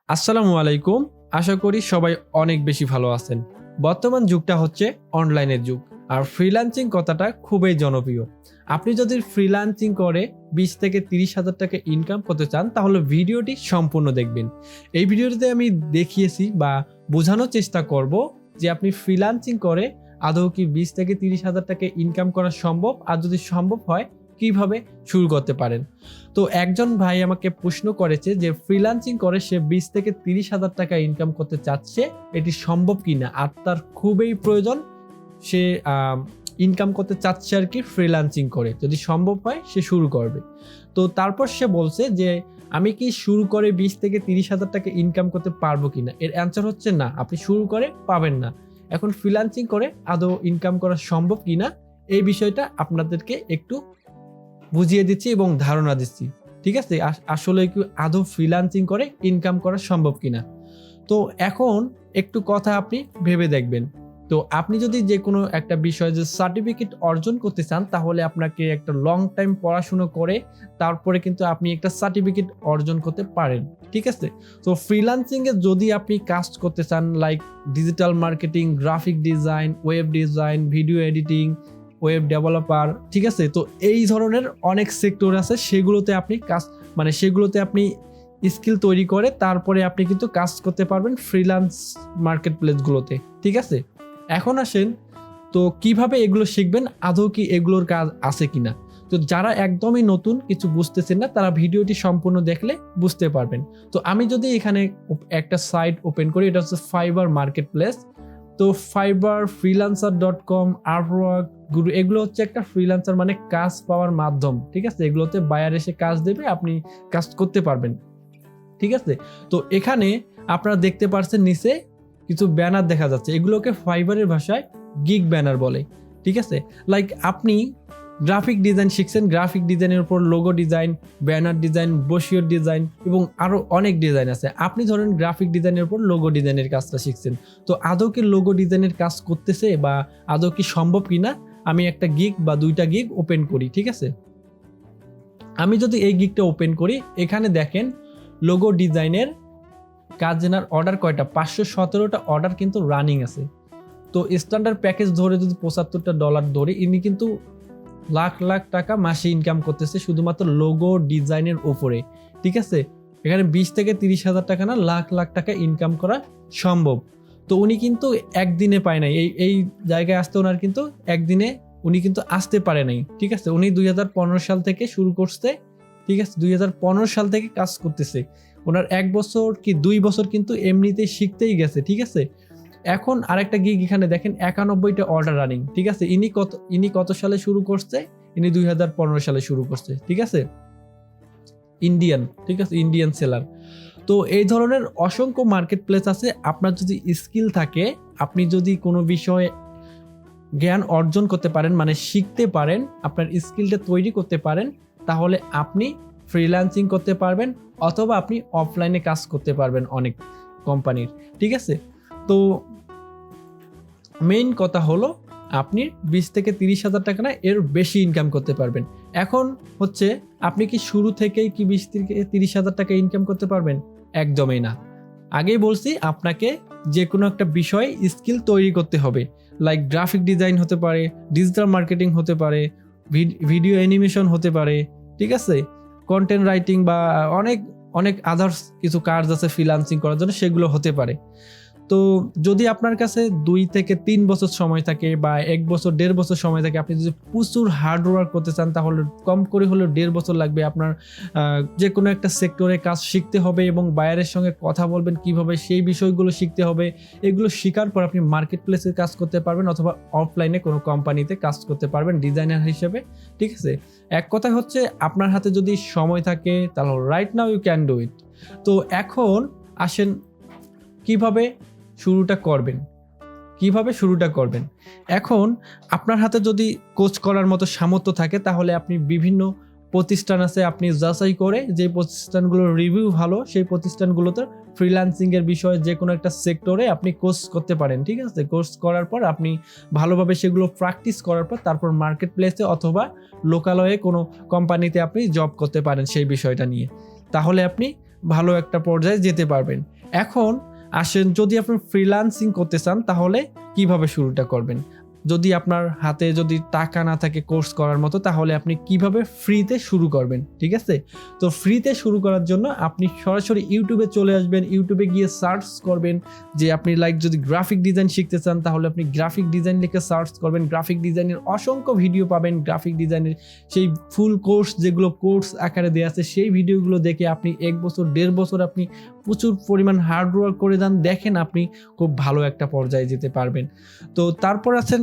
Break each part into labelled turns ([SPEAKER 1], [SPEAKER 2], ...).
[SPEAKER 1] আসসালামু আলাইকুম। আশা করি সবাই অনেক বেশি ভালো আছেন। বর্তমান যুগটা হচ্ছে অনলাইনের যুগ। আর ফ্রিল্যান্সিং কথাটা খুবই জনপ্রিয়। আপনি যদি ফ্রিল্যান্সিং করে ২০ থেকে ৩০,০০০ টাকা ইনকাম করতে চান তাহলে ভিডিওটি সম্পূর্ণ দেখবেন। এই ভিডিওটিতে আমি দেখিয়েছি বা বোঝানোর চেষ্টা করব যে আপনি ফ্রিল্যান্সিং করে আদৌ কি ২০ থেকে ৩০,০০০ টাকা ইনকাম করা সম্ভব? আর যদি সম্ভব হয় কিভাবে শুরু করতে পারেন? তো একজন ভাই আমাকে প্রশ্ন করেছে যে ফ্রিল্যান্সিং করে সে ২০ থেকে ৩০,০০০ টাকা ইনকাম করতে চাচ্ছে, এটি সম্ভব কিনা? আর তার খুবই প্রয়োজন, সে ইনকাম করতে চাচ্ছে আর কি ফ্রিল্যান্সিং করে। যদি সম্ভব হয় সে শুরু করবে। তো তারপর সে বলছে যে আমি কি শুরু করে ২০ থেকে ৩০,০০০ টাকা ইনকাম করতে পারবো কিনা? এর অ্যান্সার হচ্ছে না, আপনি শুরু করে পাবেন না। এখন ফ্রিল্যান্সিং করে আদৌ ইনকাম করা সম্ভব কিনা এই বিষয়টা আপনাদেরকে একটু বুঝিয়ে দিচ্ছি এবং ধারণা দিচ্ছি। ঠিক আছে? আসলে কি আদৌ ফ্রিল্যান্সিং করে ইনকাম করা সম্ভব কিনা? তো এখন একটু কথা আপনি ভেবে দেখবেন। তো আপনি যদি যেকোনো একটা বিষয়ে যে সার্টিফিকেট অর্জন করতে চান তাহলে আপনাকে একটা লং টাইম পড়াশোনা করে তারপরে কিন্তু আপনি একটা সার্টিফিকেট অর্জন করতে পারেন। ঠিক আছে? তো ফ্রিল্যান্সিং এ যদি আপনি কাজ করতে চান like digital marketing, graphic design, web design, video editing, web developer, ঠিক আছে? তো এই ধরনের অনেক সেক্টর আছে, সেগুলোতে আপনি সেগুলোতে আপনি স্কিল তৈরি করে তারপরে আপনি কিন্তু কাজ করতে পারবেন ফ্রিল্যান্স মার্কেট প্লেসগুলোতে। ঠিক আছে? এখন আসেন, তো কিভাবে এগুলো শিখবেন, আদৌ কি এগুলোর কাজ আছে কিনা? তো যারা একদমই নতুন কিছু বুঝতেছেন না তারা ভিডিওটি সম্পূর্ণ দেখলে বুঝতে পারবেন। তো আমি যদি এখানে একটা সাইট ওপেন করি, এটা হচ্ছে ফাইবার মার্কেট প্লেস। তো ফাইবার, freelancer.com, আপওয়ার্ক, গুরু, এগুলো হচ্ছে একটা ফ্রিল্যান্সার মানে কাজ পাওয়ার মাধ্যম। ঠিক আছে? এগুলোতে বায়ার এসে কাজ দেবে, আপনি কাজ করতে পারবেন। ঠিক আছে? তো এখানে আপনারা দেখতে পাচ্ছেন নিচে কিছু ব্যানার দেখা যাচ্ছে, এগুলোকে ফাইবারের ভাষায় গিগ ব্যানার বলে। ঠিক আছে? লাইক আপনি গ্রাফিক ডিজাইন শিখছেন, গ্রাফিক ডিজাইনের উপর logo design, banner design, brochure design এবং আরো অনেক ডিজাইন আছে। আপনি ধরেন গ্রাফিক ডিজাইনের উপর লোগো ডিজাইনের কাজটা শিখছেন। তো আদৌ কি লোগো ডিজাইনের কাজ করতেছে বা আদৌ কি সম্ভব কিনা, আমি একটা গিগ বা দুইটা গিগ ওপেন করি। ঠিক আছে? আমি যদি এই গিগটা ওপেন করি, এখানে দেখেন লোগো ডিজাইনের কাজ জানার অর্ডার কয়টা, 517টা অর্ডার কিন্তু রানিং আছে। তো স্ট্যান্ডার্ড প্যাকেজ ধরে যদি $75 ধরে, ইনি কিন্তু লাখ লাখ টাকা মাসে ইনকাম করতেছে শুধুমাত্র লোগো ডিজাইনের উপরে। ঠিক আছে? এখানে 20 থেকে 30,000 টাকা না, লাখ লাখ টাকা ইনকাম করা সম্ভব। তো উনি কিন্তু একদিনে পায় নাই, এই জায়গায় আসতে ওনার কিন্তু একদিনে উনি কিন্তু আসতে পারে নাই। ঠিক আছে? উনি 2015 সাল থেকে শুরু করছে। ঠিক আছে? 2015 সাল থেকে কাজ করতেছে। ওনার 1 বছর কি 2 বছর কিন্তু এমনিতেই শিখতেই গেছে। ঠিক আছে? এখন আরেকটা গিগ এখানে দেখেন 91টা অর্ডার রানিং। ঠিক আছে? ইনি কত সালে শুরু করছে? ইনি 2015 সালে শুরু করছে। ঠিক আছে? ইন্ডিয়ান। ঠিক আছে? Indian seller. তো এই ধরনের অসংখ্য মার্কেট প্লেস আছে। আপনার যদি স্কিল থাকে, আপনি যদি কোনো বিষয়ে জ্ঞান অর্জন করতে পারেন মানে শিখতে পারেন, আপনার স্কিলটা তৈরি করতে পারেন, তাহলে আপনি ফ্রিল্যান্সিং করতে পারবেন অথবা আপনি অফলাইনে কাজ করতে পারবেন অনেক কোম্পানির। ঠিক আছে? তো মেইন কথা হলো আপনি 20 থেকে 30,000 টাকা না, এর বেশি ইনকাম করতে পারবেন। এখন হচ্ছে আপনি কি শুরু থেকেই কি 20 থেকে 30,000 টাকা ইনকাম করতে পারবেন? একদমই না। আগেই বলছি আপনাকে যে কোনো একটা বিষয়ে স্কিল তৈরি করতে হবে। লাইক গ্রাফিক ডিজাইন হতে পারে, ডিজিটাল মার্কেটিং হতে পারে, ভিডিও অ্যানিমেশন হতে পারে। ঠিক আছে? কন্টেন্ট রাইটিং বা অনেক অনেক আদার্স কিছু কাজ আছে ফ্রিল্যান্সিং করার জন্য, সেগুলো হতে পারে। তো যদি আপনার কাছে 2 থেকে 3 বছর সময় থাকে বা 1 বছর 1.5 বছর সময় থাকে, আপনি যদি প্রচুর হার্ড ওয়ার্ক করতে চান তাহলে কম করে হলেও 1.5 বছর লাগবে। আপনার যে কোনো একটা সেক্টরে কাজ শিখতে হবে এবং বায়ারের সঙ্গে কথা বলবেন কিভাবে, সেই বিষয়গুলো শিখতে হবে। এগুলো শেখার পর আপনি মার্কেট প্লেসে কাজ করতে পারবেন অথবা অফলাইনে কোনো কোম্পানিতে কাজ করতে পারবেন ডিজাইনার হিসেবে। ঠিক আছে? এক কথা হচ্ছে আপনার হাতে যদি সময় থাকে তাহলে right now you can do it. তো এখন আসেন কিভাবে শুরুটা করবেন। এখন আপনার হাতে যদি কোচ করার মতো সামর্থ্য থাকে তাহলে আপনি বিভিন্ন প্রতিষ্ঠান আছে, আপনি যাচাই করে যে প্রতিষ্ঠানগুলোর রিভিউ ভালো সেই প্রতিষ্ঠানগুলোতে ফ্রিল্যান্সিং এর বিষয়ে যে কোনো একটা সেক্টরে আপনি কোর্স করতে পারেন। ঠিক আছে? কোর্স করার পর আপনি ভালোভাবে সেগুলো প্র্যাকটিস করার পর তারপর মার্কেট প্লেসে অথবা লোকালয়ে কোনো কোম্পানিতে আপনি জব করতে পারেন সেই বিষয়টা নিয়ে। তাহলে আপনি ভালো একটা পর্যায়ে যেতে পারবেন। এখন আসেন, যদি আপনি ফ্রিল্যান্সিং করতে চান তাহলে কিভাবে শুরুটা করবেন। যদি আপনার হাতে যদি টাকা না থাকে কোর্স করার মতো, তাহলে আপনি কিভাবে ফ্রিতে শুরু করবেন, ঠিক আছে? তো ফ্রিতে শুরু করার জন্য আপনি সরাসরি ইউটিউবে চলে আসবেন। ইউটিউবে গিয়ে সার্চ করবেন যে আপনি যদি গ্রাফিক ডিজাইন শিখতে চান তাহলে আপনি গ্রাফিক ডিজাইন লিখে সার্চ করবেন। গ্রাফিক ডিজাইনের অসংখ্য ভিডিও পাবেন। গ্রাফিক ডিজাইনের সেই ফুল কোর্স, যেগুলো কোর্স আকারে দেওয়া আছে, সেই ভিডিওগুলো দেখে আপনি 1 বছর 1.5 বছর আপনি প্রচুর পরিমাণ হার্ড ওয়ার্ক করে যান, দেখেন আপনি খুব ভালো একটা পর্যায়ে যেতে পারবেন। তো তারপর আছেন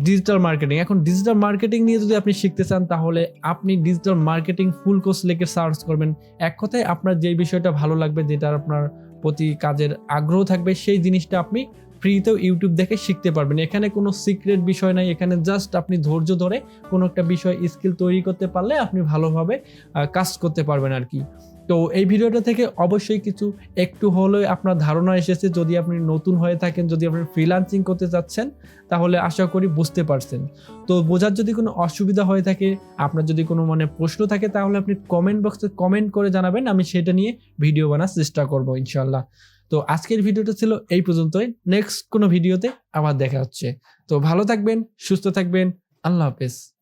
[SPEAKER 1] ডিজিটাল মার্কেটিং। এখন ডিজিটাল মার্কেটিং নিয়ে যদি আপনি শিখতে চান তাহলে আপনি ডিজিটাল মার্কেটিং ফুল কোর্স লিখে সার্চ করবেন। এক কথায় আপনার যে বিষয়টা ভালো লাগবে, যেটা আপনার প্রতি কাজের আগ্রহ থাকবে, সেই জিনিসটা আপনি ফ্রিতেও ইউটিউব দেখে শিখতে পারবেন। এখানে কোনো সিক্রেট বিষয় নাই, এখানে জাস্ট আপনি ধৈর্য ধরে কোনো একটা বিষয় স্কিল তৈরি করতে পারলে আপনি ভালোভাবে কাজ করতে পারবেন আর কি। তো এই ভিডিওটা থেকে অবশ্যই কিছু একটু হলেও আপনার ধারণা এসেছে। যদি আপনি নতুন হয়ে থাকেন, যদি আপনি ফ্রিল্যান্সিং করতে চাচ্ছেন, তাহলে আশা করি বুঝতে পারছেন। তো বোঝার যদি কোনো অসুবিধা হয়ে থাকে, আপনার যদি কোনো প্রশ্ন থাকে, তাহলে আপনি কমেন্ট বক্সে কমেন্ট করে জানাবেন, আমি সেটা নিয়ে ভিডিও বানার চেষ্টা করব ইনশাল্লাহ। তো আজকের ভিডিওটা ছিল এই পর্যন্তই। নেক্সট কোনো ভিডিওতে আবার দেখা হচ্ছে। তো ভালো থাকবেন, সুস্থ থাকবেন। আল্লাহ হাফেজ।